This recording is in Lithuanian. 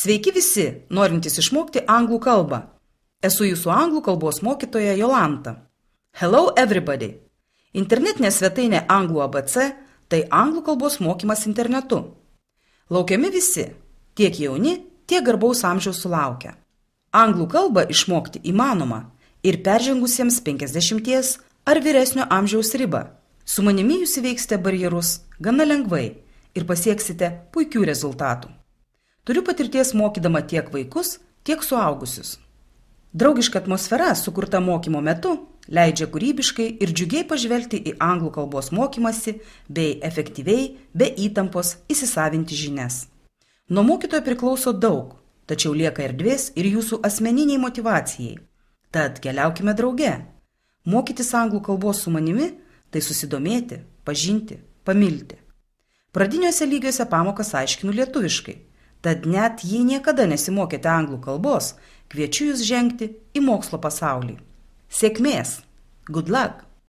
Sveiki visi, norintys išmokti anglų kalbą. Esu jūsų anglų kalbos mokytoja Jolanta. Hello everybody. Internetinė svetainė Anglų ABC – tai anglų kalbos mokymas internetu. Laukiami visi, tiek jauni, tiek garbaus amžiaus sulaukę. Anglų kalbą išmokti įmanoma ir peržengusiems 50 ar vyresnio amžiaus ribą. Su manimi jūs įveiksite barjerus gana lengvai ir pasieksite puikių rezultatų. Turiu patirties mokydama tiek vaikus, tiek suaugusius. Draugiška atmosfera, sukurta mokymo metu, leidžia kūrybiškai ir džiugiai pažvelgti į anglų kalbos mokymasi bei efektyviai, be įtampos įsisavinti žinias. Nuo mokytojo priklauso daug, tačiau lieka erdvės ir jūsų asmeniniai motyvacijai. Tad keliaukime drauge. Mokytis anglų kalbos su manimi – tai susidomėti, pažinti, pamilti. Pradiniuose lygiuose pamokas aiškinu lietuviškai. Tad net jei niekada nesimokėte anglų kalbos, kviečiu jūs žengti į mokslo pasaulį. Sėkmės! Good luck!